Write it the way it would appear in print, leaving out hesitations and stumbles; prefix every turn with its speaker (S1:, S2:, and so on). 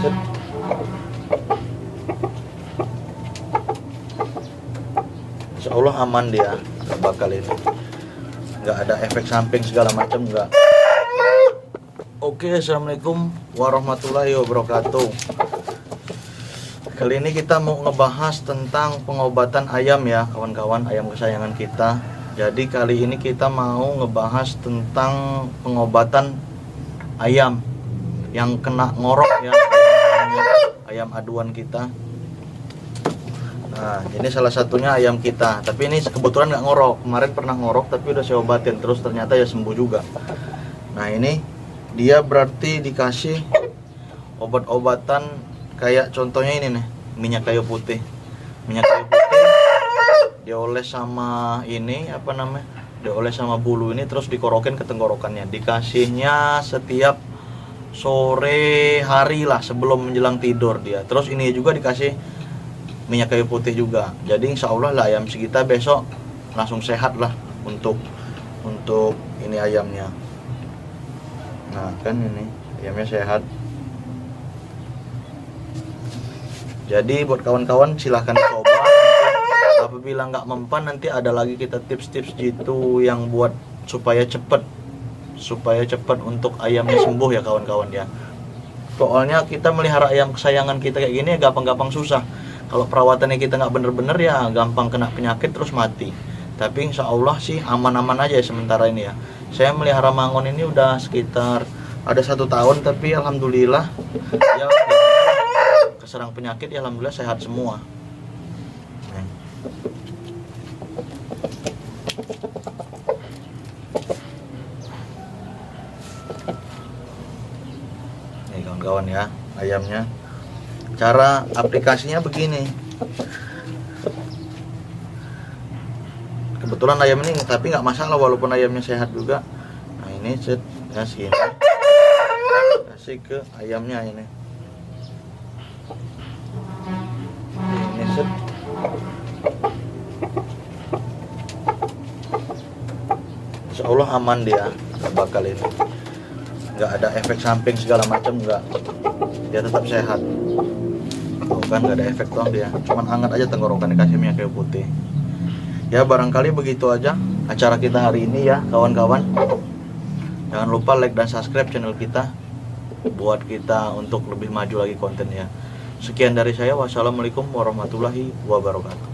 S1: set. Insya Allah aman dia, nggak bakal ini, nggak ada efek samping segala macam, nggak. Oke, assalamualaikum warahmatullahi wabarakatuh. Kali ini kita mau ngebahas tentang pengobatan ayam ya kawan-kawan, ayam kesayangan kita. Jadi kali ini kita mau ngebahas tentang pengobatan ayam yang kena ngorok ya, ayam aduan kita. Nah, ini salah satunya ayam kita. Tapi ini kebetulan nggak ngorok. Kemarin pernah ngorok tapi udah saya obatin, terus ternyata ya sembuh juga. Nah, ini dia berarti dikasih obat-obatan kayak contohnya ini nih, minyak kayu putih. Minyak kayu putih dioles sama ini apa namanya? Dioles sama bulu ini, terus dikorokin ke tenggorokannya. Dikasihnya setiap sore hari lah sebelum menjelang tidur dia. Terus ini juga dikasih minyak kayu putih juga. Jadi insya Allah lah ayam kita besok langsung sehat lah untuk ini ayamnya. Nah kan ini ayamnya sehat. Jadi buat kawan-kawan silahkan coba. Apabila nggak mempan, nanti ada lagi kita tips-tips gitu yang buat supaya cepet untuk ayamnya sembuh ya kawan-kawan ya. Soalnya kita melihara ayam kesayangan kita kayak gini ya gampang-gampang susah. Kalau perawatannya kita nggak bener-bener ya gampang kena penyakit terus mati. Tapi insya Allah sih aman-aman aja ya sementara ini ya. Saya melihara mangon ini udah sekitar ada 1 tahun, tapi alhamdulillah ya keserang penyakit ya, alhamdulillah sehat semua. Nih kawan-kawan ya ayamnya. Cara aplikasinya begini. Kebetulan ayam ini tapi nggak masalah walaupun ayamnya sehat juga. Nah ini set ya sini. Kasih ke ayamnya ini. Ini set. Insya Allah aman dia, nggak bakal ini, nggak ada efek samping segala macam, nggak. Dia tetap sehat. Tuh kan nggak ada efek doang dia, cuman hangat aja tenggorokan, dikasih minyak kayu putih. Ya barangkali begitu aja acara kita hari ini ya kawan-kawan. Jangan lupa like dan subscribe channel kita buat kita untuk lebih maju lagi kontennya. Sekian dari saya, wassalamualaikum warahmatullahi wabarakatuh.